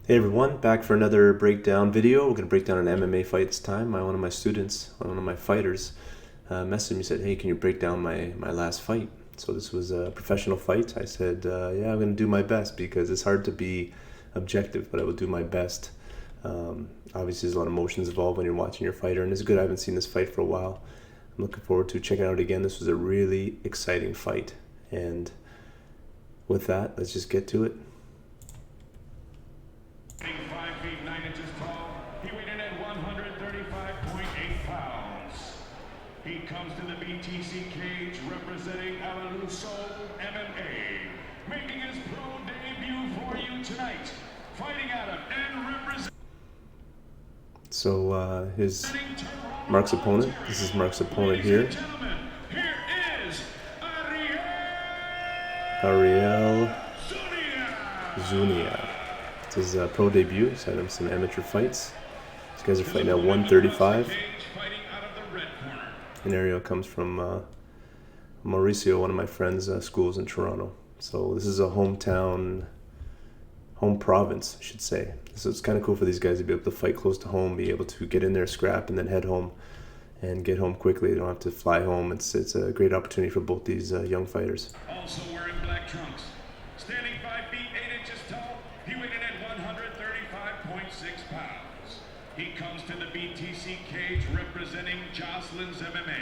Hey everyone, back for another breakdown video. We're going to break down an MMA fight this time. One of my students, one of my fighters, messaged me and said, hey, can you break down my last fight? So this was a professional fight. I said, yeah, I'm going to do my best because it's hard to be objective, but I will do my best. Obviously, there's a lot of emotions involved when you're watching your fighter, and it's good. I haven't seen this fight for a while. I'm looking forward to checking it out again. This was a really exciting fight. And with that, let's just get to it. 5 feet 9 inches tall, he weighed in at 135.8 pounds. He comes to the BTC cage representing Alaluso MMA, making his pro debut for you tonight, fighting out of and representing. So his Marc's opponent. This is Marc's opponent here. Here is Ariel Zuniga. It's his pro debut. He's had him some amateur fights. These guys are fighting at 135. And Ariel comes from Mauricio, one of my friends' schools in Toronto. So this is a home province, I should say. So it's kind of cool for these guys to be able to fight close to home, be able to get in there, scrap, and then head home and get home quickly. They don't have to fly home. It's a great opportunity for both these young fighters. Also wearing black trunks, standing 5 feet 8 inches tall, he weighed in at 135.6 pounds. He comes to the BTC cage representing Joslin's MMA.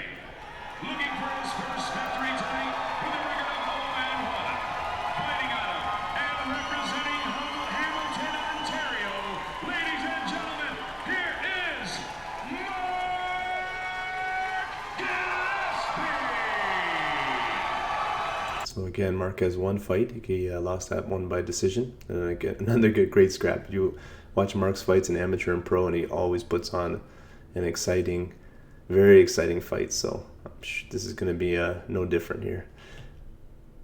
Looking for his first victory tonight with a record of 0-1. Fighting out of and representing Hamilton, Ontario. Ladies and gentlemen, here is Marc Gillespie. So again, Marc has one fight. He lost that one by decision. And again, another great scrap. You watch Marc's fights in amateur and pro, and he always puts on an exciting, very exciting fight. So this is going to be no different here.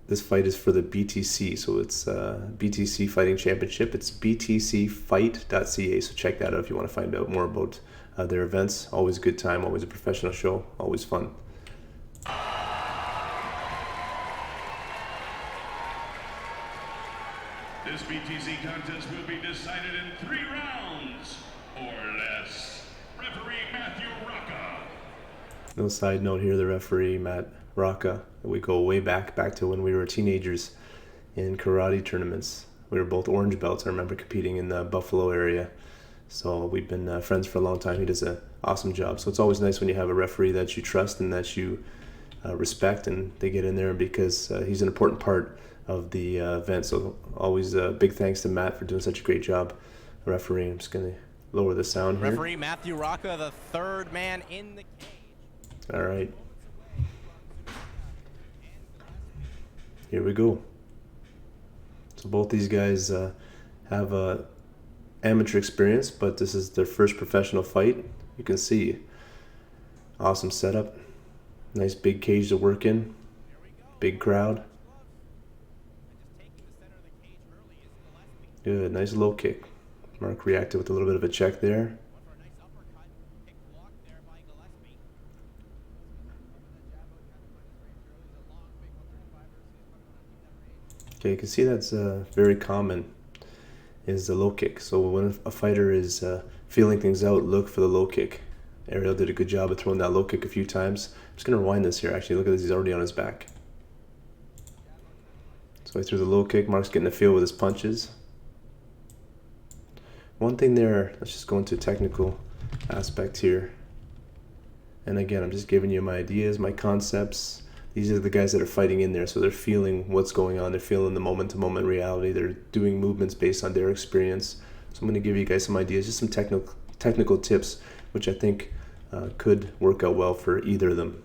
This fight is for the BTC, so it's BTC Fighting Championship. It's btcfight.ca, so check that out if you want to find out more about their events. Always a good time, always a professional show, always fun. This BTC contest will be decided in 3 rounds or less. Referee Matthew Rocca. No side note here, the referee, Matt Rocca. We go way back to when we were teenagers in karate tournaments. We were both orange belts. I remember competing in the Buffalo area. So we've been friends for a long time. He does an awesome job. So it's always nice when you have a referee that you trust and that you respect, and they get in there because he's an important part of the event. So always big thanks to Matt for doing such a great job refereeing. I'm just going to lower the sound here. Referee Matthew Rocca, the third man in the cage. All right. Here we go. So both these guys have amateur experience, but this is their first professional fight. You can see awesome setup. Nice big cage to work in. Big crowd. Good, nice low kick. Marc reacted with a little bit of a check there. Okay, you can see that's very common, is the low kick. So when a fighter is feeling things out, look for the low kick. Ariel did a good job of throwing that low kick a few times. I'm just going to rewind this here, actually. Look at this, he's already on his back. So I threw the low kick. Marc's getting a feel with his punches. One thing there, let's just go into technical aspect here. And again, I'm just giving you my ideas, my concepts. These are the guys that are fighting in there, so they're feeling what's going on. They're feeling the moment-to-moment reality. They're doing movements based on their experience. So I'm going to give you guys some ideas, just some technical tips, which I think could work out well for either of them.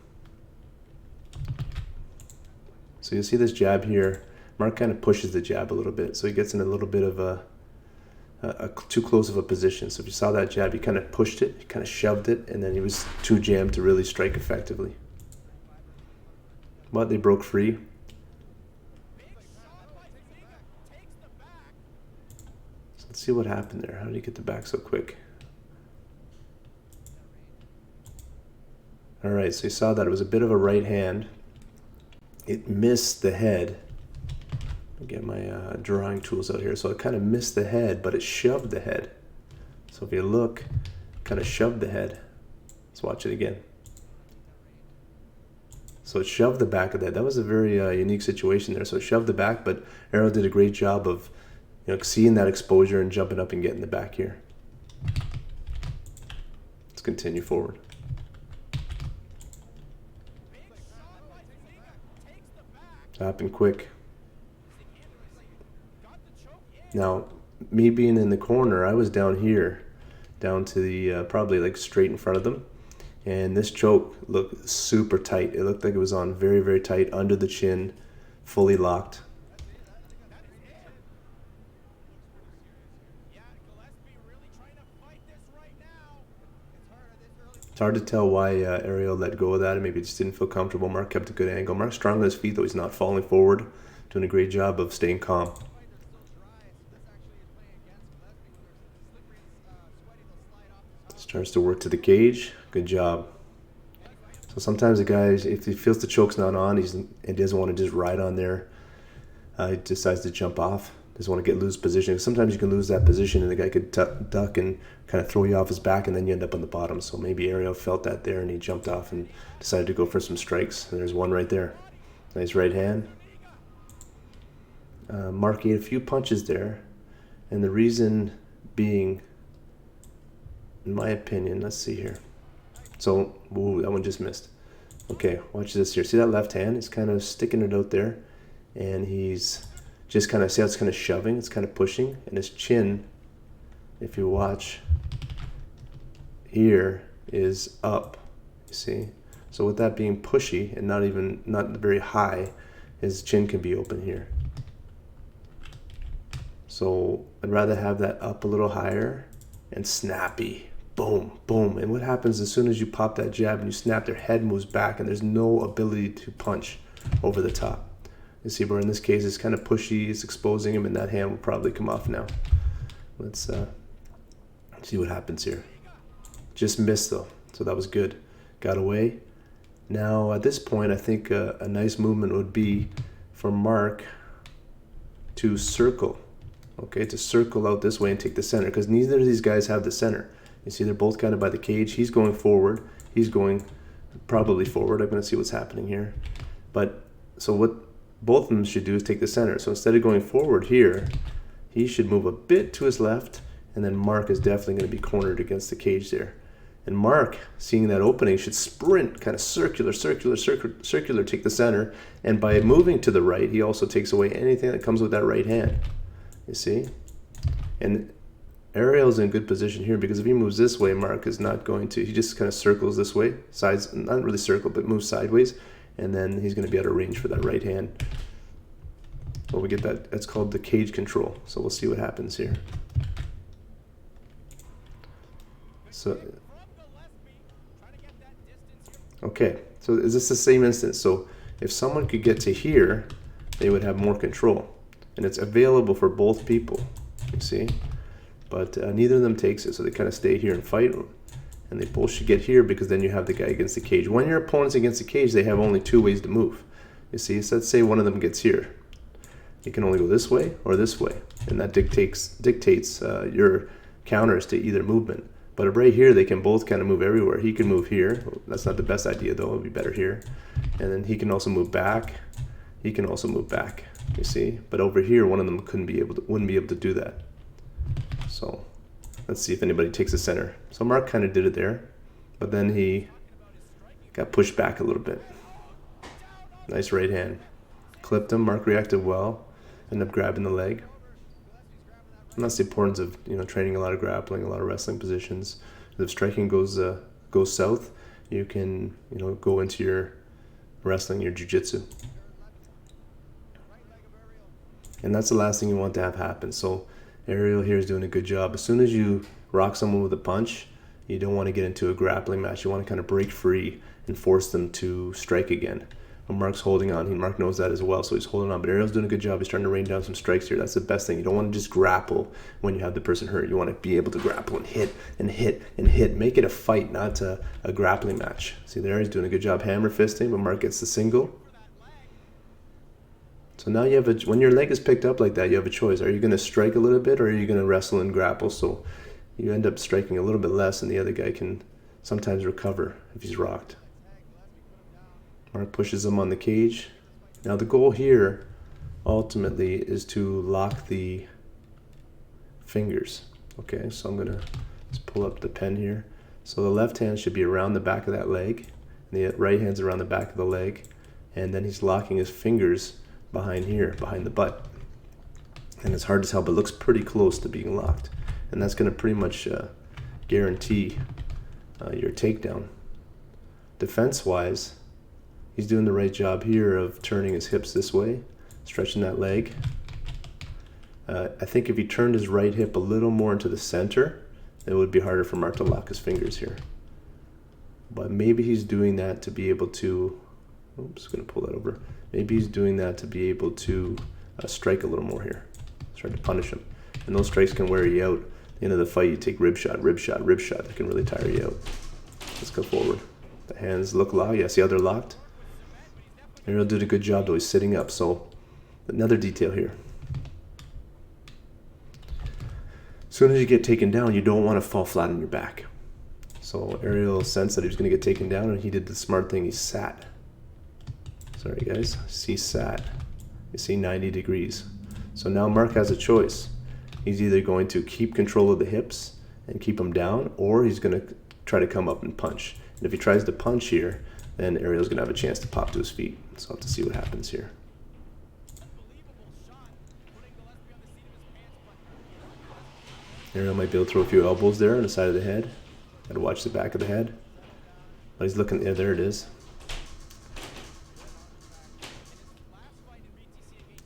So you'll see this jab here. Marc kind of pushes the jab a little bit, so he gets in a little bit of a too close of a position. So if you saw that jab, he kind of pushed it, he kind of shoved it, and then he was too jammed to really strike effectively. But they broke free. So let's see what happened there. How did he get the back so quick? All right, so you saw that it was a bit of a right hand. It missed the head. Get my drawing tools out here. So it kind of missed the head, but it shoved the head. So if you look, kind of shoved the head. Let's watch it again. So it shoved the back of the head. That was a very unique situation there. So it shoved the back, but Ariel did a great job of seeing that exposure and jumping up and getting the back here. Let's continue forward. It happened quick. Now, me being in the corner, I was down here, down to the probably like straight in front of them, and this choke looked super tight. It looked like it was on very, very tight under the chin, fully locked. It's hard to tell why Ariel let go of that, and maybe just didn't feel comfortable. Marc kept a good angle. Marc's strong on his feet, though. He's not falling forward, doing a great job of staying calm. Starts to work to the cage. Good job. So sometimes the guy, if he feels the choke's not on, he doesn't want to just ride on there. He decides to jump off. Doesn't want to get loose position. Sometimes you can lose that position and the guy could duck and kind of throw you off his back, and then you end up on the bottom. So maybe Ariel felt that there and he jumped off and decided to go for some strikes. And there's one right there. Nice right hand. Marc ate a few punches there, and the reason being, in my opinion, let's see here. So, ooh, that one just missed. Okay, watch this here. See that left hand? He's kind of sticking it out there, and he's just kind of, see how it's kind of shoving? It's kind of pushing, and his chin, if you watch here, is up. You see? So with that being pushy and not very high, his chin can be open here. So I'd rather have that up a little higher and snappy. Boom, boom. And what happens as soon as you pop that jab and you snap, their head moves back and there's no ability to punch over the top. You see where in this case it's kind of pushy, it's exposing him, and that hand will probably come off now. Let's see what happens here. Just missed though, so that was good. Got away. Now at this point I think a nice movement would be for Marc to circle. Okay, to circle out this way and take the center, because neither of these guys have the center. You see they're both kind of by the cage. He's going forward. He's going probably forward. I'm going to see what's happening here. But so what both of them should do is take the center. So instead of going forward here, he should move a bit to his left, and then Marc is definitely going to be cornered against the cage there. And Marc, seeing that opening, should sprint, kind of circular, take the center. And by moving to the right, he also takes away anything that comes with that right hand. You see? And Ariel's in good position here, because if he moves this way, Marc is not going to. He just kind of circles this way, sides, not really circle, but moves sideways, and then he's going to be out of range for that right hand. Well, we get that. That's called the cage control. So we'll see what happens here. So, okay. So is this the same instance? So if someone could get to here, they would have more control, and it's available for both people. You see? But neither of them takes it, so they kind of stay here and fight, and they both should get here, because then you have the guy against the cage. When your opponent's against the cage, they have only two ways to move. You see, so let's say one of them gets here. You can only go this way or this way, and that dictates your counters to either movement. But right here, they can both kind of move everywhere. He can move here. That's not the best idea, though. It would be better here. And then he can also move back. He can also move back, you see. But over here, one of them wouldn't be able to do that. So let's see if anybody takes the center. So Marc kind of did it there, but then he got pushed back a little bit. Nice right hand. Clipped him. Marc reacted well. Ended up grabbing the leg. And that's the importance of training a lot of grappling, a lot of wrestling positions. If striking goes south, you can go into your wrestling, your jiu-jitsu. And that's the last thing you want to have happen. So Ariel here is doing a good job. As soon as you rock someone with a punch, you don't want to get into a grappling match. You want to kind of break free and force them to strike again. But Marc's holding on. Marc knows that as well, so he's holding on. But Ariel's doing a good job. He's trying to rain down some strikes here. That's the best thing. You don't want to just grapple when you have the person hurt. You want to be able to grapple and hit and hit and hit. Make it a fight, not a grappling match. See there, he's doing a good job hammer fisting, but Marc gets the single. So now you have when your leg is picked up like that, you have a choice. Are you going to strike a little bit, or are you going to wrestle and grapple? So you end up striking a little bit less, and the other guy can sometimes recover if he's rocked. Marc pushes him on the cage. Now the goal here ultimately is to lock the fingers. Okay, so I'm gonna just pull up the pen here. So the left hand should be around the back of that leg, and the right hand's around the back of the leg, and then he's locking his fingers behind here, behind the butt. And it's hard to tell, but it looks pretty close to being locked. And that's gonna pretty much guarantee your takedown. Defense-wise, he's doing the right job here of turning his hips this way, stretching that leg. I think if he turned his right hip a little more into the center, it would be harder for Marc to lock his fingers here. But maybe he's doing that to be able to, oops, gonna pull that over. Maybe he's doing that to be able to strike a little more here. Try to punish him. And those strikes can wear you out. At the end of the fight, you take rib shot, rib shot, rib shot. That can really tire you out. Let's go forward. The hands look locked. Yeah, see how they're locked? Ariel did a good job though. He's sitting up. So another detail here. As soon as you get taken down, you don't want to fall flat on your back. So Ariel sensed that he was going to get taken down, and he did the smart thing. He sat. Sorry guys. See sat. You see 90 degrees. So now Marc has a choice. He's either going to keep control of the hips and keep them down, or he's going to try to come up and punch. And if he tries to punch here, then Ariel's going to have a chance to pop to his feet. So I'll have to see what happens here. Ariel might be able to throw a few elbows there on the side of the head. Got to watch the back of the head. But he's looking, yeah, there it is.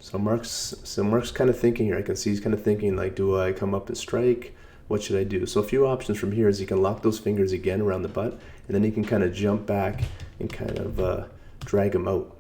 So Marc's kind of thinking here. I can see he's kind of thinking like, do I come up and strike? What should I do? So a few options from here is he can lock those fingers again around the butt, and then he can kind of jump back and kind of drag him out.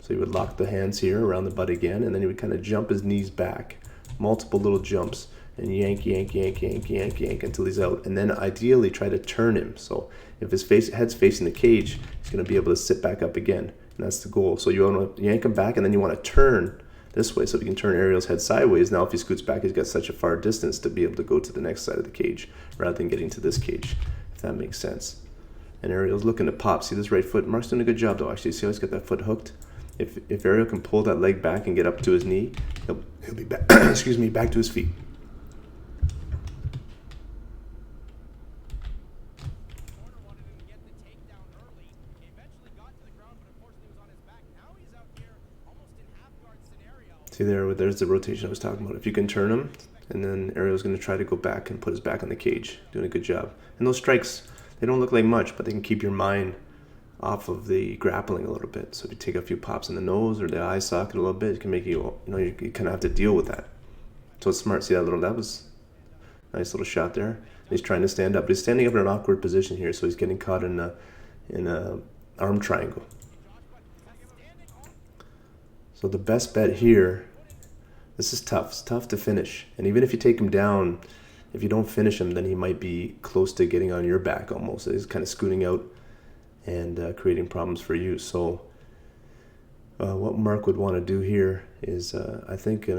So he would lock the hands here around the butt again, and then he would kind of jump his knees back, multiple little jumps, and yank, yank, yank, yank, yank, yank until he's out. And then ideally try to turn him. So if his head's facing the cage, he's going to be able to sit back up again. And that's the goal. So you want to yank him back, and then you want to turn this way so you can turn Ariel's head sideways. Now if he scoots back, he's got such a far distance to be able to go to the next side of the cage rather than getting to this cage, if that makes sense. And Ariel's looking to pop. See this right foot? Marc's doing a good job though. Actually, see how he's got that foot hooked? If Ariel can pull that leg back and get up to his knee, he'll be back, excuse me, back to his feet. See there's the rotation I was talking about. If you can turn him, and then Ariel's going to try to go back and put his back on the cage. Doing a good job. And those strikes, they don't look like much, but they can keep your mind off of the grappling a little bit. So if you take a few pops in the nose or the eye socket a little bit, it can make you kind of have to deal with that. So it's smart. See that was a nice little shot there. And he's trying to stand up. But he's standing up in an awkward position here, so he's getting caught in a arm triangle. So the best bet here, this is tough. It's tough to finish. And even if you take him down, if you don't finish him, then he might be close to getting on your back almost. He's kind of scooting out and creating problems for you. So what Marc would want to do here is, I think,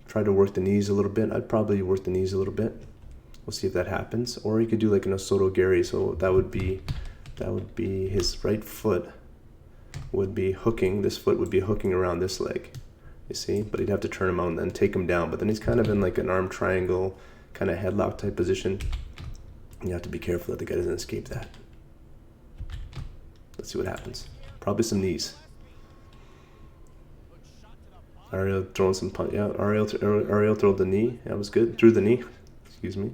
try to work the knees a little bit. I'd probably work the knees a little bit. We'll see if that happens. Or you could do like an Osoto Gary. So that would be his right foot would be hooking. This foot would be hooking around this leg. You see? But he'd have to turn him out and then take him down. But then he's kind of in like an arm triangle, kind of headlock type position. You have to be careful that the guy doesn't escape that. Let's see what happens. Probably some knees. Ariel throwing some punch. Yeah, Ariel threw the knee. That was good. Threw the knee. Excuse me.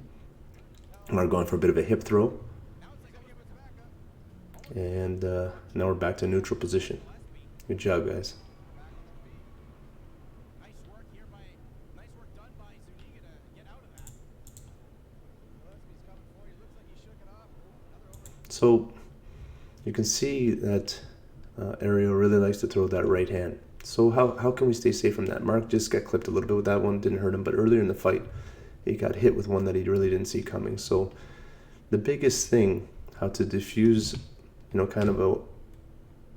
Marc going for a bit of a hip throw. And now we're back to neutral position. Good job, guys. Nice work done by Zuniga to get out of that. Gillespie's coming forward. He looks like he shook it off. So you can see that Ariel really likes to throw that right hand. So how can we stay safe from that? Marc just got clipped a little bit with that one. Didn't hurt him. But earlier in the fight, he got hit with one that he really didn't see coming. So the biggest thing, how to diffuse kind of a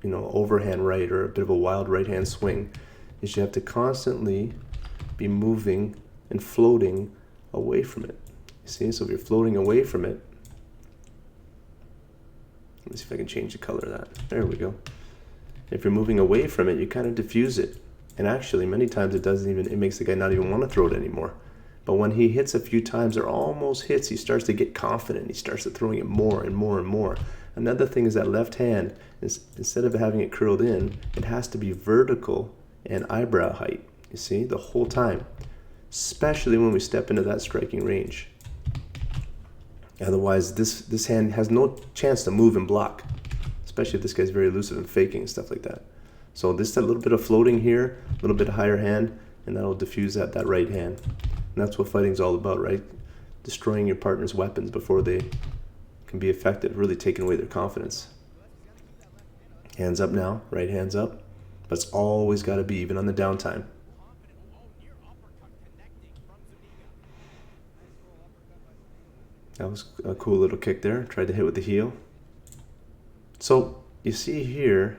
overhand right or a bit of a wild right hand swing, is you have to constantly be moving and floating away from it. You see, so if you're floating away from it, let me see if I can change the color of that. There we go. If you're moving away from it, you kind of diffuse it. And actually, many times it makes the guy not even want to throw it anymore. But when he hits a few times or almost hits, he starts to get confident. He starts to throwing it more and more and more. Another thing is that left hand, instead of having it curled in, it has to be vertical and eyebrow height. You see, the whole time. Especially when we step into that striking range. Otherwise, this hand has no chance to move and block. Especially if this guy's very elusive and faking and stuff like that. So this a little bit of floating here, a little bit higher hand, and that'll diffuse that right hand. And that's what fighting's all about, right? Destroying your partner's weapons before they can be effective, really taking away their confidence. Hands up now, right hand's up. But it's always got to be, even on the downtime. That was a cool little kick there. Tried to hit with the heel. So you see here,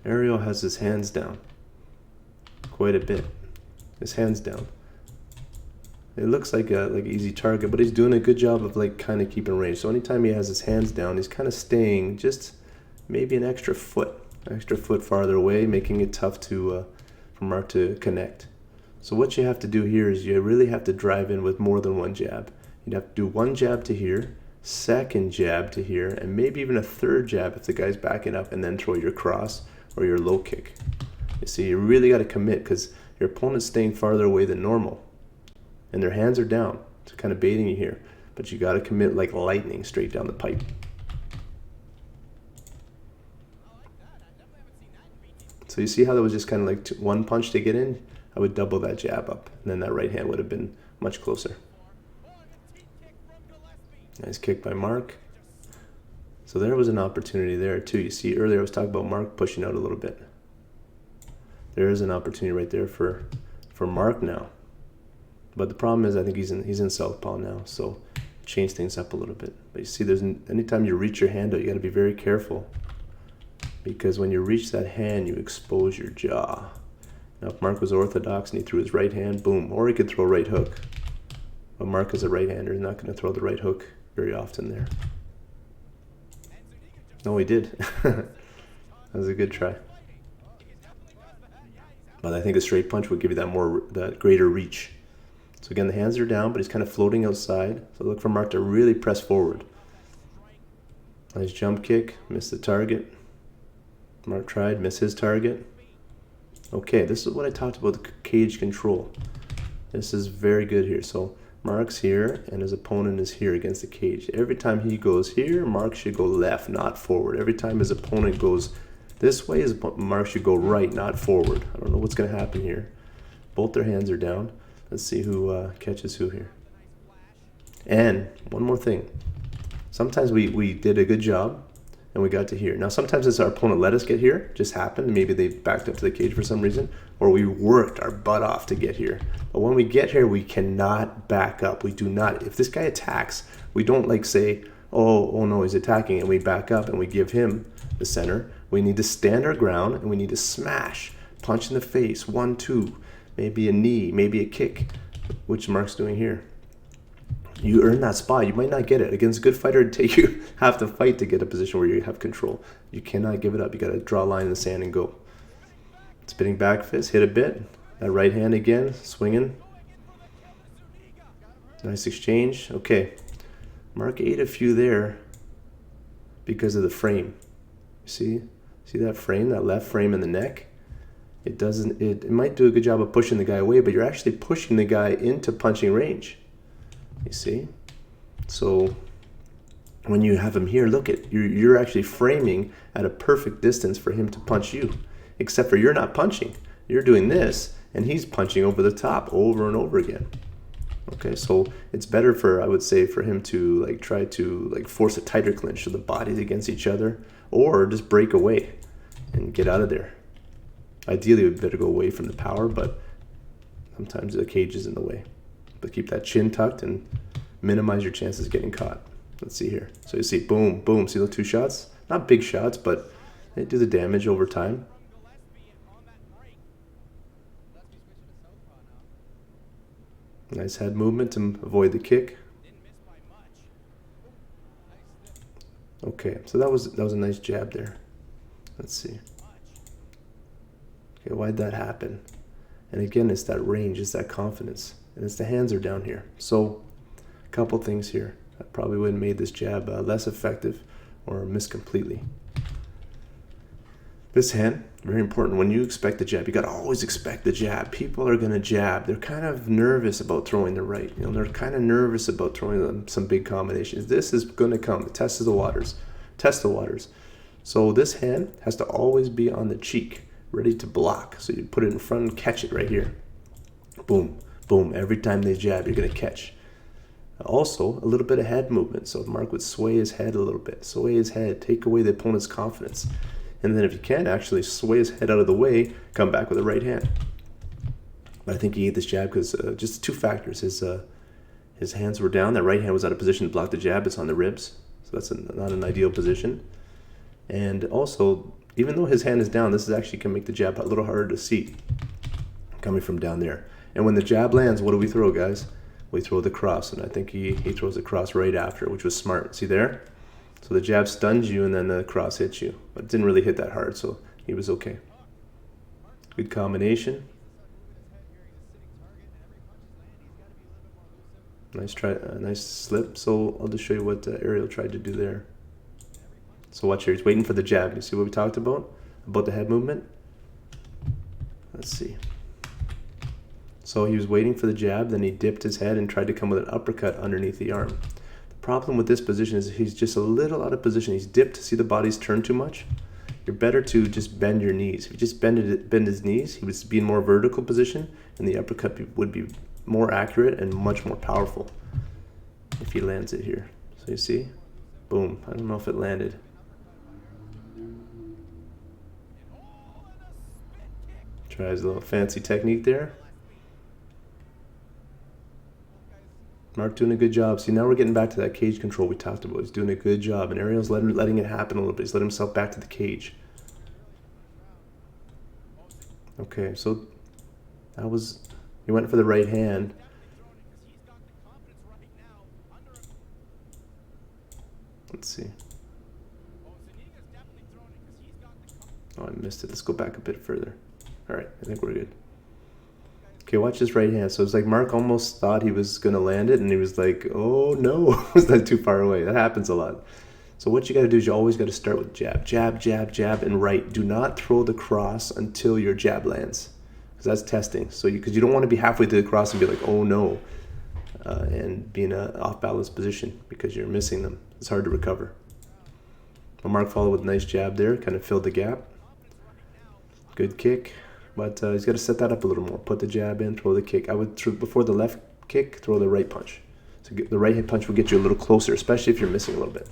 Ariel has his hands down quite a bit. His hands down. It looks like an easy target, but he's doing a good job of like kind of keeping range. So anytime he has his hands down, he's kind of staying just maybe an extra foot farther away, making it tough for Marc to connect. So what you have to do here is you really have to drive in with more than one jab. You'd have to do one jab to here, second jab to here, and maybe even a third jab if the guy's backing up, and then throw your cross or your low kick. You see, you really got to commit because your opponent's staying farther away than normal. And their hands are down. It's kind of baiting you here. But you got to commit like lightning straight down the pipe. So you see how that was just kind of like one punch to get in? I would double that jab up. And then that right hand would have been much closer. Nice kick by Marc. So there was an opportunity there too. You see earlier I was talking about Marc pushing out a little bit. There is an opportunity right there for Marc now. But the problem is I think he's in southpaw now, so change things up a little bit. But you see, anytime you reach your hand out, you got to be very careful, because when you reach that hand, you expose your jaw. Now, if Marc was orthodox and he threw his right hand, boom, or he could throw right hook. But Marc is a right-hander; he's not going to throw the right hook very often there. No, he did. That was a good try. But I think a straight punch would give you that greater reach. So again, the hands are down, but he's kind of floating outside. So look for Marc to really press forward. Nice jump kick, missed the target. Marc tried, missed his target. Okay, this is what I talked about, the cage control. This is very good here. So Marc's here, and his opponent is here against the cage. Every time he goes here, Marc should go left, not forward. Every time his opponent goes this way, Marc should go right, not forward. I don't know what's going to happen here. Both their hands are down. Let's see who catches who here. And one more thing. Sometimes we did a good job and we got to here. Now sometimes it's our opponent let us get here. Just happened. Maybe they backed up to the cage for some reason. Or we worked our butt off to get here. But when we get here, we cannot back up. We do not. If this guy attacks, we don't like say, oh no, he's attacking, and we back up and we give him the center. We need to stand our ground and we need to smash. Punch in the face. 1, 2. Maybe a knee, maybe a kick, which Marc's doing here. You earn that spot. You might not get it. Against a good fighter, it'd take you half the fight to get a position where you have control. You cannot give it up. You got to draw a line in the sand and go. Spinning back fist, hit a bit. That right hand again, swinging. Nice exchange. Okay. Marc ate a few there because of the frame. See that frame, that left frame in the neck? It might do a good job of pushing the guy away, but you're actually pushing the guy into punching range. You see? So when you have him here, look at you're actually framing at a perfect distance for him to punch you. Except for you're not punching. You're doing this, and he's punching over the top over and over again. Okay, so it's better I would say, for him to try to force a tighter clinch so the bodies against each other, or just break away and get out of there. Ideally, we'd better go away from the power, but sometimes the cage is in the way. But keep that chin tucked and minimize your chances of getting caught. Let's see here. So you see, boom, boom. See those 2 shots? Not big shots, but they do the damage over time. Nice head movement to avoid the kick. Didn't miss by much. Nice stiff Okay, so that was a nice jab there. Let's see. Okay, why'd that happen? And again, it's that range, it's that confidence, and it's the hands are down here. So, a couple things here. I probably would have made this jab less effective or missed completely. This hand, very important. When you expect the jab, you got to always expect the jab. People are going to jab. They're kind of nervous about throwing the right. You know, they're kind of nervous about throwing some big combinations. This is going to come. Test the waters. Test the waters. So this hand has to always be on the cheek, ready to block. So you put it in front and catch it right here. Boom, boom. Every time they jab, you're going to catch. Also, a little bit of head movement. So Marc would sway his head a little bit. Sway his head. Take away the opponent's confidence. And then if you can, actually sway his head out of the way, come back with a right hand. But I think he ate this jab because just two factors. His hands were down. That right hand was out of position to block the jab. It's on the ribs. So that's not an ideal position. And also, even though his hand is down, this is actually can make the jab a little harder to see coming from down there. And when the jab lands, what do we throw, guys? We throw the cross. And I think he throws the cross right after, which was smart. See there? So the jab stuns you and then the cross hits you. But it didn't really hit that hard, so he was okay. Good combination. Nice try, nice slip. So I'll just show you what Ariel tried to do there. So watch here, he's waiting for the jab. You see what we talked about the head movement? Let's see. So he was waiting for the jab, then he dipped his head and tried to come with an uppercut underneath the arm. Problem with this position is he's just a little out of position. He's dipped. See the body's turned too much? You're better to just bend your knees. If you just bend his knees, he would be in more vertical position, and the uppercut would be more accurate and much more powerful if he lands it here. So you see? Boom. I don't know if it landed. Tries a little fancy technique there. Marc doing a good job. See, now we're getting back to that cage control we talked about. He's doing a good job, and Ariel's letting it happen a little bit. He's letting himself back to the cage. Okay, so that was, he went for the right hand. Let's see. Oh, I missed it. Let's go back a bit further. All right, I think we're good. Okay, watch this right hand. So it's like Marc almost thought he was going to land it, and he was like, oh no, was that too far away? That happens a lot. So what you got to do is you always got to start with jab, jab, jab, jab, and right. Do not throw the cross until your jab lands, because that's testing. So because you don't want to be halfway through the cross and be like, oh no, and be in an off-balance position because you're missing them. It's hard to recover. But Marc followed with a nice jab there, kind of filled the gap. Good kick. But he's got to set that up a little more. Put the jab in, throw the kick. I would, before the left kick, throw the right punch. So the right hit punch will get you a little closer, especially if you're missing a little bit.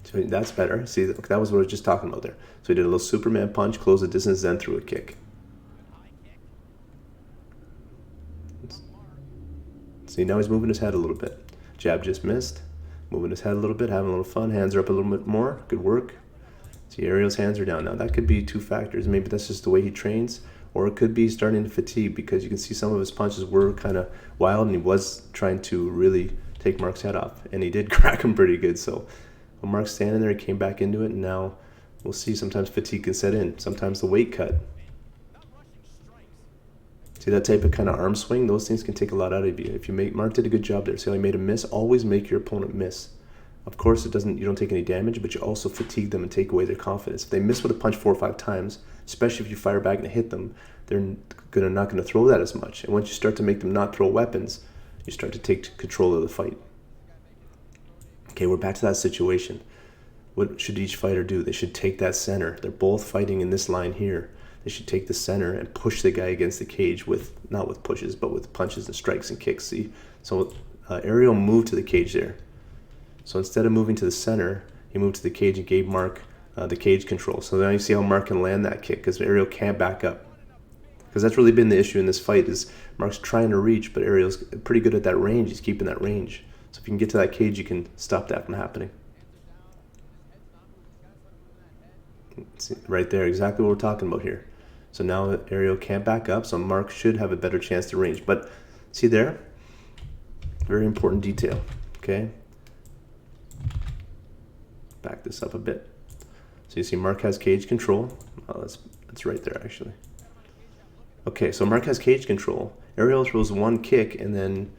So that's better. See, that was what I was just talking about there. So he did a little Superman punch, close the distance, then threw a kick. See, now he's moving his head a little bit. Jab just missed. Moving his head a little bit, having a little fun. Hands are up a little bit more. Good work. See, Ariel's hands are down now. That could be two factors. Maybe that's just the way he trains, or it could be starting to fatigue because you can see some of his punches were kind of wild, and he was trying to really take Marc's head off, and he did crack him pretty good. So when Marc's standing there, he came back into it, and now we'll see sometimes fatigue can set in. Sometimes the weight cut. See that type of kind of arm swing? Those things can take a lot out of you. If you Marc did a good job there. See how he made a miss? Always make your opponent miss. Of course, you don't take any damage, but you also fatigue them and take away their confidence. If they miss with a punch 4 or 5 times, especially if you fire back and hit them, they're not going to throw that as much. And once you start to make them not throw weapons, you start to take control of the fight. Okay, we're back to that situation. What should each fighter do? They should take that center. They're both fighting in this line here. They should take the center and push the guy against the cage not with pushes, but with punches and strikes and kicks. See, so Ariel moved to the cage there. So instead of moving to the center, he moved to the cage and gave Marc the cage control. So now you see how Marc can land that kick because Ariel can't back up. Because that's really been the issue in this fight is Marc's trying to reach, but Ariel's pretty good at that range. He's keeping that range. So if you can get to that cage, you can stop that from happening. See, right there, exactly what we're talking about here. So now Ariel can't back up, so Marc should have a better chance to range. But see there? Very important detail, okay? Back this up a bit. So you see Marc has cage control. Oh, that's right there, actually. Okay, so Marc has cage control. Ariel throws one kick, and then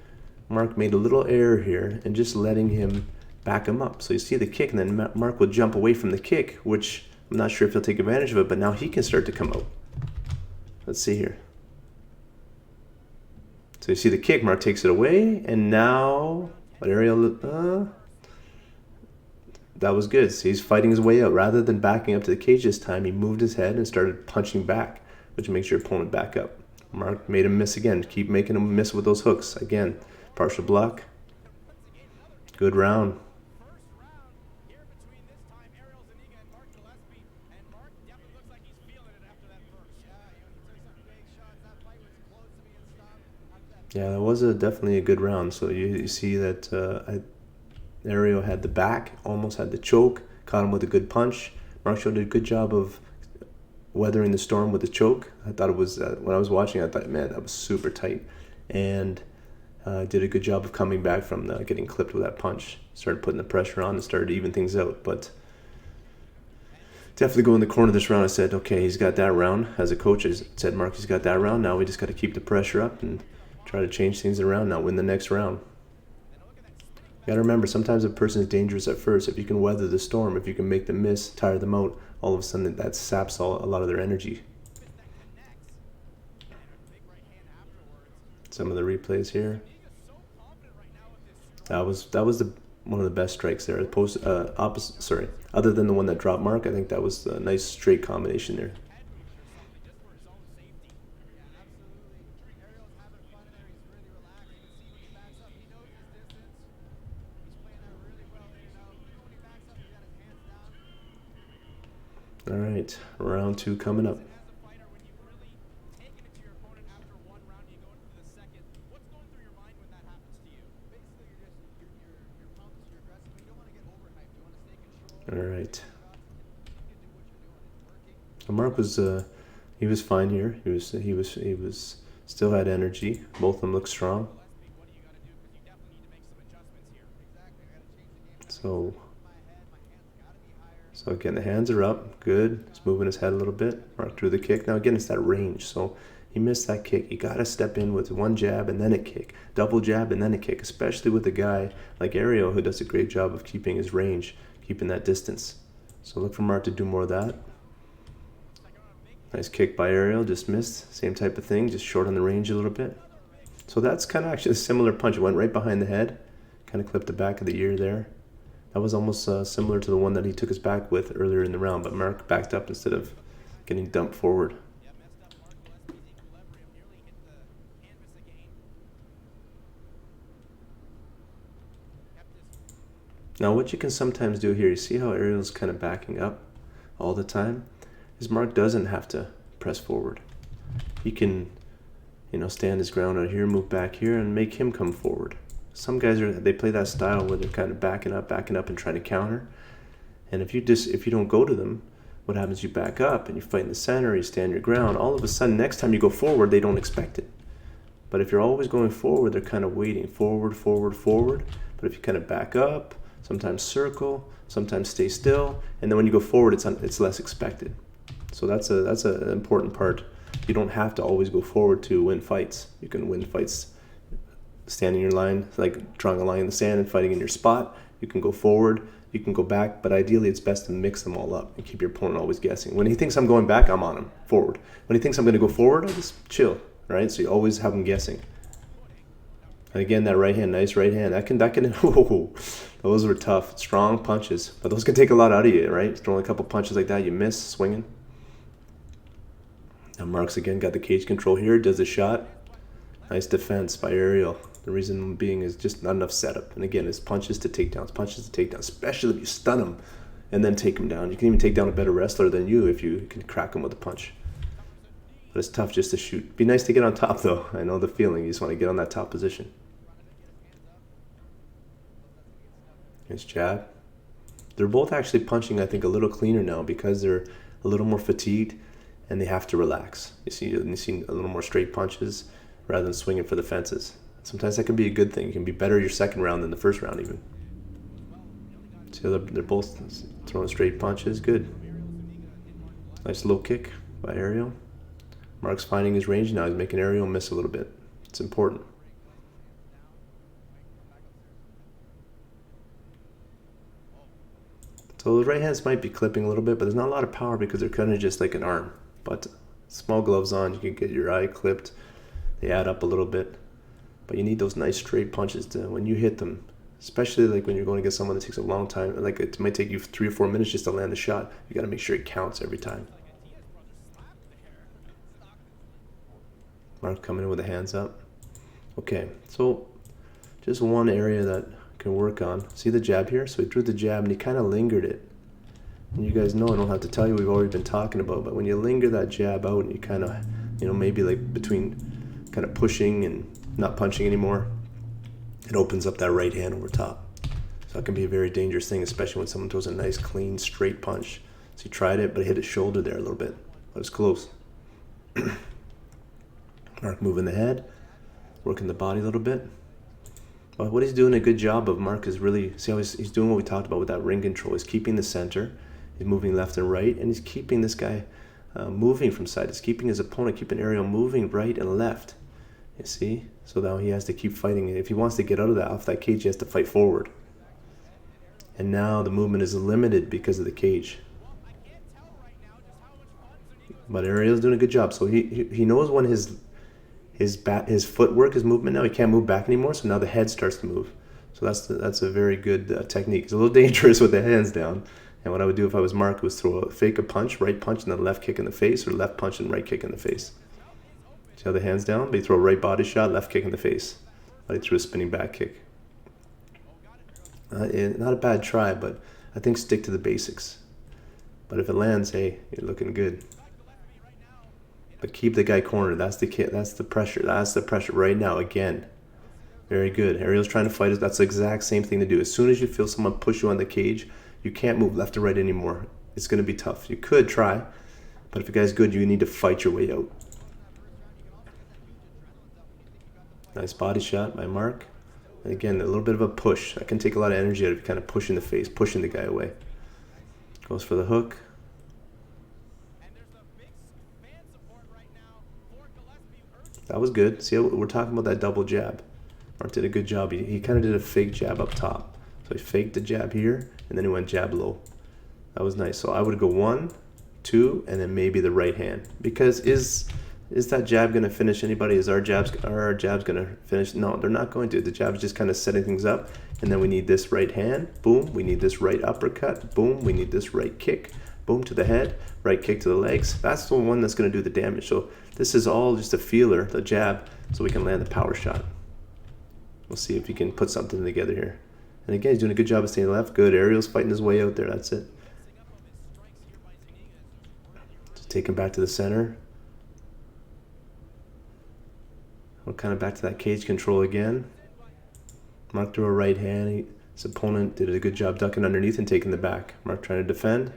Marc made a little error here and just letting him back him up. So you see the kick, and then Marc will jump away from the kick, which I'm not sure if he'll take advantage of it, but now he can start to come out. Let's see here. So you see the kick, Marc takes it away, and now Ariel, that was good. So he's fighting his way out. Rather than backing up to the cage this time, he moved his head and started punching back, which makes your opponent back up. Marc made him miss again. Keep making him miss with those hooks. Again, partial block. Good round. First round here between this time Ariel Zuniga and Marc Gillespie, and Marc definitely looks like he's feeling it after that first. Yeah, he took some big shots. That fight was close to being stopped. Yeah, that was definitely a good round. So you see that Ariel had the back, almost had the choke, caught him with a good punch. Marc showed a good job of weathering the storm with the choke. I thought it was, when I was watching, I thought, man, that was super tight. And did a good job of coming back from getting clipped with that punch. Started putting the pressure on and started to even things out. But definitely go in the corner of this round. I said, okay, he's got that round. As a coach, I said, Marc, he's got that round. Now we just got to keep the pressure up and try to change things around. Now win the next round. You got to remember, sometimes a person is dangerous at first. If you can weather the storm, if you can make them miss, tire them out, all of a sudden that saps a lot of their energy. Some of the replays here. That was one of the best strikes there. Other than the one that dropped Marc, I think that was a nice straight combination there. All right, round 2 coming up. All right. So Marc was he was fine here. He was still had energy. Both of them look strong. So again, the hands are up. Good. He's moving his head a little bit. Marc threw the kick. Now again, it's that range. So he missed that kick. You got to step in with one jab and then a kick. Double jab and then a kick, especially with a guy like Ariel who does a great job of keeping his range, keeping that distance. So look for Marc to do more of that. Nice kick by Ariel, just missed. Same type of thing, just short on the range a little bit. So that's kind of actually a similar punch. It went right behind the head, kind of clipped the back of the ear there. That was almost similar to the one that he took his back with earlier in the round, but Marc backed up instead of getting dumped forward. Now what you can sometimes do here, you see how Ariel's kind of backing up all the time, is Marc doesn't have to press forward. He can, stand his ground out here, move back here, and make him come forward. Some guys they play that style where they're kind of backing up and trying to counter. And if you don't go to them, what happens? You back up and you fight in the center, you stand your ground. All of a sudden, next time you go forward, they don't expect it. But if you're always going forward, they're kind of waiting forward. But if you kind of back up, sometimes circle, sometimes stay still, and then when you go forward, it's less expected. So that's an important part. You don't have to always go forward to win fights. You can win fights standing your line, like drawing a line in the sand and fighting in your spot. You can go forward, you can go back, but ideally it's best to mix them all up and keep your opponent always guessing. When he thinks I'm going back, I'm on him, forward. When he thinks I'm going to go forward, I just chill, right? So you always have him guessing. And again, that right hand, nice right hand. That can oh, those were tough, strong punches, but those can take a lot out of you, right? Throwing a couple punches like that, you miss, swinging. Now Marc's again got the cage control here, does a shot. Nice defense by Ariel. The reason being is just not enough setup. And again, it's punches to takedowns, especially if you stun him and then take him down. You can even take down a better wrestler than you if you can crack him with a punch. But it's tough just to shoot. Be nice to get on top, though. I know the feeling. You just want to get on that top position. Nice jab. They're both actually punching, I think, a little cleaner now because they're a little more fatigued. and they have to relax. You see a little more straight punches rather than swinging for the fences. Sometimes that can be a good thing. You can be better your second round than the first round even. See how they're both throwing straight punches. Good. Nice low kick by Ariel. Marc's finding his range now. He's making Ariel miss a little bit. It's important. So the right hands might be clipping a little bit, but there's not a lot of power because they're kind of just like an arm. But small gloves on, you can get your eye clipped. They add up a little bit. But you need those nice straight punches to, when you hit them, especially like when you're going to get someone that takes a long time, like it might take you 3 or 4 minutes just to land a shot. You got to make sure it counts every time. Marc coming in with the hands up. Okay, so just one area that can work on. See the jab here? So he drew the jab and he kind of lingered it. And you guys know, I don't have to tell you, we've already been talking about, but when you linger that jab out and you kind of, maybe like between kind of pushing and not punching anymore, it opens up that right hand over top. So that can be a very dangerous thing, especially when someone throws a nice, clean, straight punch. So he tried it, but he hit his shoulder there a little bit. But it's close. Marc moving the head, working the body a little bit. But what he's doing a good job of, Marc, is really, see how he's doing what we talked about with that ring control. He's keeping the center, he's moving left and right, and he's keeping this guy moving from side. He's keeping his opponent, keeping Ariel moving right and left. You see? So now he has to keep fighting. If he wants to get out of that, off that cage, he has to fight forward. And now the movement is limited because of the cage. But Ariel's doing a good job. So he knows when his footwork, his movement now, he can't move back anymore, so now the head starts to move. So that's a very good technique. It's a little dangerous with the hands down. And what I would do if I was Marc was fake a punch, right punch, and then left kick in the face, or left punch and right kick in the face. See how the hands down? But he throw a right body shot, left kick in the face. But he threw a spinning back kick. Not a bad try, but I think stick to the basics. But if it lands, hey, you're looking good. But keep the guy cornered. That's the pressure. That's the pressure right now. Again, very good. Ariel's trying to fight. That's the exact same thing to do. As soon as you feel someone push you on the cage, you can't move left or right anymore. It's going to be tough. You could try, but if the guy's good, you need to fight your way out. Nice body shot by Marc. And again, a little bit of a push. That can take a lot of energy out of you, kind of pushing the face, pushing the guy away. Goes for the hook. That was good. See, we're talking about that double jab. Marc did a good job. He kind of did a fake jab up top. So he faked the jab here, and then he went jab low. That was nice. So I would go 1, 2, and then maybe the right hand. Because is that jab going to finish anybody? Are our jabs going to finish? No, they're not going to. The jab is just kind of setting things up. And then we need this right hand. Boom. We need this right uppercut. Boom. We need this right kick. Boom to the head. Right kick to the legs. That's the one that's going to do the damage. So this is all just a feeler, the jab, so we can land the power shot. We'll see if he can put something together here. And again, he's doing a good job of staying left. Good. Ariel's fighting his way out there. That's it. Just take him back to the center. We're kind of back to that cage control again. Marc threw a right hand. His opponent did a good job ducking underneath and taking the back. Marc trying to defend.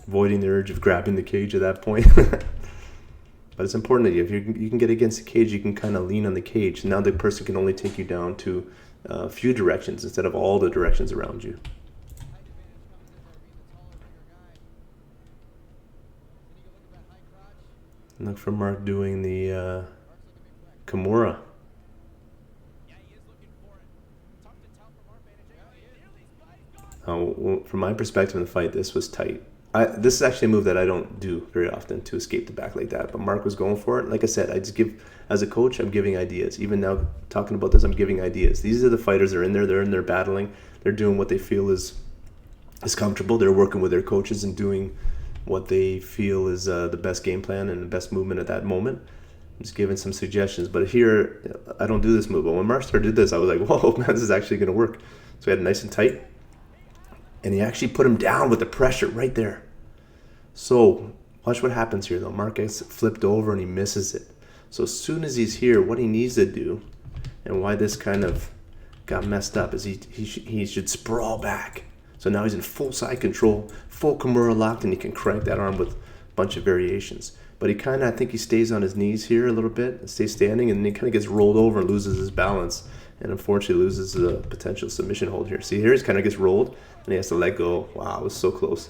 Avoiding the urge of grabbing the cage at that point. But it's important that if you can get against the cage, you can kind of lean on the cage. Now the person can only take you down to a few directions instead of all the directions around you. Look for Marc doing the Kimura. From my perspective in the fight, this was tight. This is actually a move that I don't do very often, to escape the back like that. But Marc was going for it. Like I said, I just give, as a coach, I'm giving ideas. Even now, talking about this, I'm giving ideas. These are the fighters that are in there. They're in there battling. They're doing what they feel is comfortable. They're working with their coaches and doing what they feel is the best game plan and the best movement at that moment. I'm just giving some suggestions. But here, I don't do this move. But when Marc started to do this, I was like, whoa, man, this is actually going to work. So he had it nice and tight. And he actually put him down with the pressure right there. So watch what happens here, though. Marc gets flipped over and he misses it. So as soon as he's here, what he needs to do, and why this kind of got messed up, is he should sprawl back. So now he's in full side control, full Kimura locked, and he can crank that arm with bunch of variations. But he kind of, I think he stays on his knees here a little bit, stays standing, and then he kind of gets rolled over and loses his balance, and unfortunately loses the potential submission hold here. See here, he kind of gets rolled, and he has to let go. Wow, it was so close.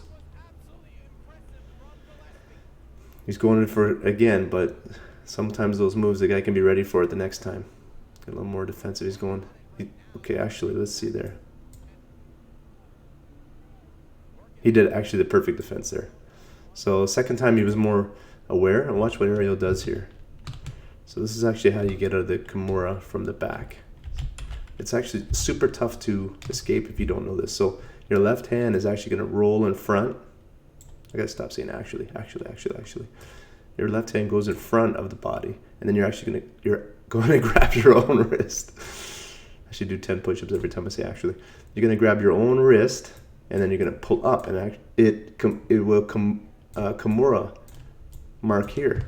He's going in for it again, but sometimes those moves, the guy can be ready for it the next time. Get a little more defensive. He's going. Okay, actually, let's see there. He did actually the perfect defense there. So second time he was more aware, and watch what Ariel does here. So this is actually how you get out of the Kimura from the back. It's actually super tough to escape if you don't know this. So your left hand is actually going to roll in front. I gotta stop saying actually. Your left hand goes in front of the body, and then you're going to grab your own wrist. I should do 10 push-ups every time I say actually. You're going to grab your own wrist, and then you're going to pull up, and it will Kimura Marc here.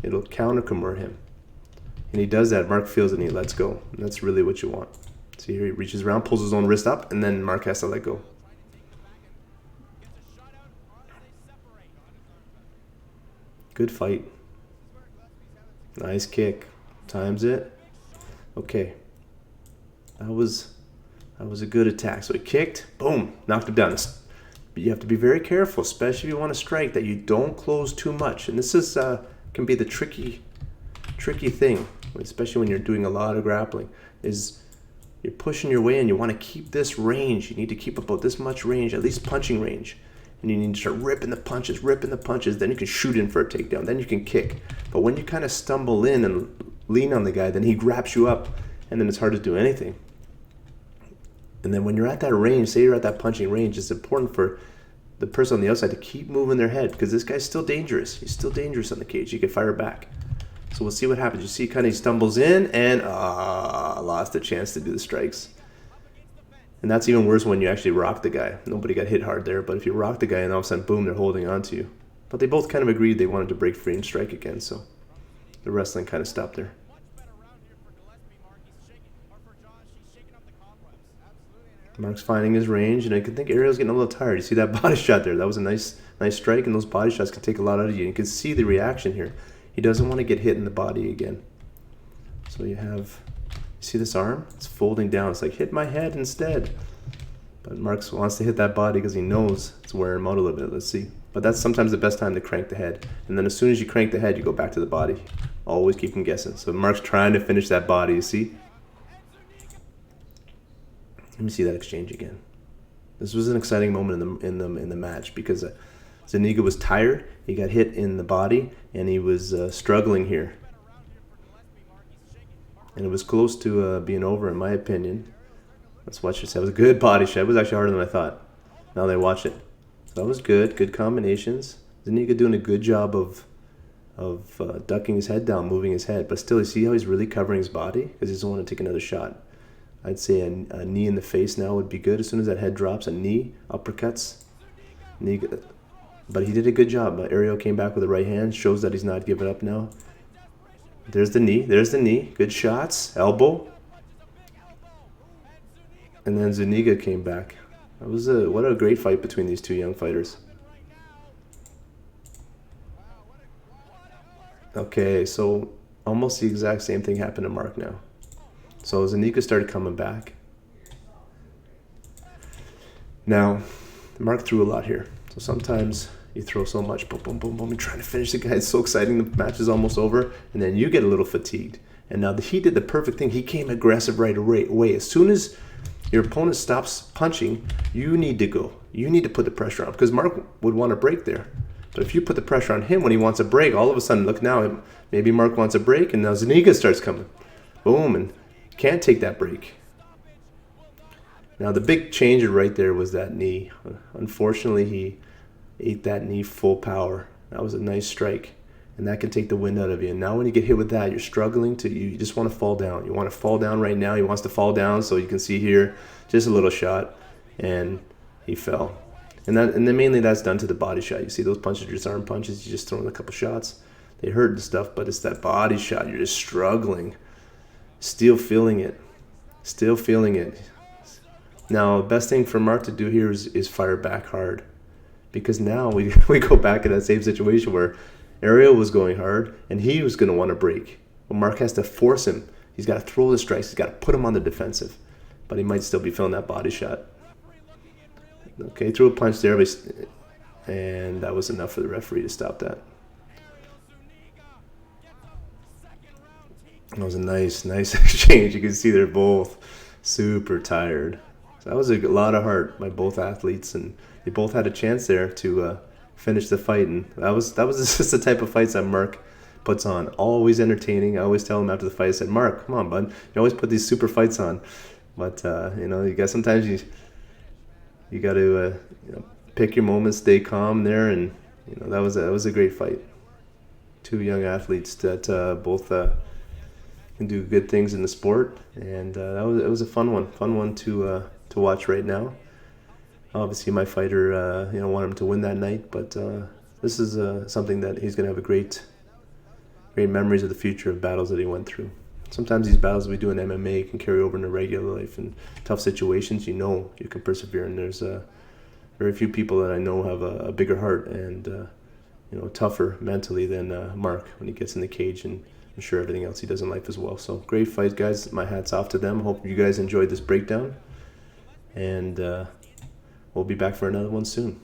It'll counter Kimura him. And he does that. Marc feels it, and he lets go. And that's really what you want. See here, he reaches around, pulls his own wrist up, and then Marc has to let go. Good fight. Nice kick. Times it. Okay. That was a good attack. So he kicked, boom, knocked him down. But you have to be very careful, especially if you want to strike, that you don't close too much. And this is can be the tricky thing, especially when you're doing a lot of grappling, is you're pushing your way in. You want to keep this range. You need to keep about this much range, at least punching range. And you need to start ripping the punches. Then you can shoot in for a takedown. Then you can kick. But when you kind of stumble in and lean on the guy, then he grabs you up, and then it's hard to do anything. And then when you're at that range, say you're at that punching range, it's important for the person on the outside to keep moving their head, because this guy's still dangerous. He's still dangerous on the cage. He can fire back. So we'll see what happens. You see kind of he stumbles in and lost a chance to do the strikes. And that's even worse when you actually rock the guy. Nobody got hit hard there, but if you rock the guy and all of a sudden, boom, they're holding on to you. But they both kind of agreed they wanted to break free and strike again, so the wrestling kind of stopped there. Marc's finding his range, and I can think Ariel's getting a little tired. You see that body shot there? That was a nice strike, and those body shots can take a lot out of you. You can see the reaction here. He doesn't want to get hit in the body again. So you see this arm? It's folding down. It's like, hit my head instead. But Marc wants to hit that body because he knows it's wearing him out a little bit. Let's see. But that's sometimes the best time to crank the head. And then as soon as you crank the head, you go back to the body. Always keep him guessing. So Marc's trying to finish that body, you see? Let me see that exchange again. This was an exciting moment in the match because Zuniga was tired. He got hit in the body, and he was struggling here. And it was close to being over, in my opinion. Let's watch this. That was a good body shot. It was actually harder than I thought. Now they watch it. So that was good. Good combinations. Zuniga doing a good job of ducking his head down, moving his head. But still, you see how he's really covering his body because he doesn't want to take another shot. I'd say a knee in the face now would be good. As soon as that head drops, a knee, uppercuts. Knee, but he did a good job. Ariel came back with the right hand. Shows that he's not giving up now. There's the knee. There's the knee. Good shots. Elbow. And then Zuniga came back. That was what a great fight between these two young fighters. Okay, so almost the exact same thing happened to Marc now. So Zuniga started coming back. Now, Marc threw a lot here. So sometimes you throw so much, boom, boom, boom, boom, you're trying to finish the guy. It's so exciting. The match is almost over. And then you get a little fatigued. And now he did the perfect thing. He came aggressive right away. As soon as your opponent stops punching, you need to go. You need to put the pressure on. Because Marc would want to break there. But if you put the pressure on him when he wants a break, all of a sudden, look now, maybe Marc wants a break, and now Zuniga starts coming. Boom, and can't take that break. Now the big changer right there was that knee. Unfortunately, he ate that knee full power. That was a nice strike, and that can take the wind out of you. And now when you get hit with that, you're struggling you just want to fall down. You want to fall down right now. He wants to fall down, so you can see here, just a little shot, and he fell. And then mainly that's done to the body shot. You see those punches, just arm punches, you just throw in a couple shots. They hurt and stuff, but it's that body shot. You're just struggling. Still feeling it. Still feeling it. Now, the best thing for Marc to do here is fire back hard. because now we we go back in that same situation where Ariel was going hard and he was going to want to break. Well, Marc has to force him. He's got to throw the strikes. He's got to put him on the defensive, but he might still be feeling that body shot. Okay, threw a punch there, and that was enough for the referee to stop that. It was a nice exchange. You can see they're both super tired. So that was a lot of heart by both athletes, and they both had a chance there to finish the fight. And that was just the type of fights that Marc puts on. Always entertaining. I always tell him after the fight, I said, Marc, come on, bud. You always put these super fights on, but you got sometimes you got to pick your moments, stay calm there, and that was a great fight. Two young athletes that both can do good things in the sport, and it was a fun one to watch right now. Obviously, my fighter, want him to win that night, but this is something that he's going to have a great memories of the future of battles that he went through. Sometimes these battles we do in MMA can carry over into regular life and tough situations. You can persevere, and there's very few people that I know have a bigger heart and tougher mentally than Marc when he gets in the cage, and I'm sure everything else he does in life as well. So great fight, guys. My hat's off to them. Hope you guys enjoyed this breakdown, and we'll be back for another one soon.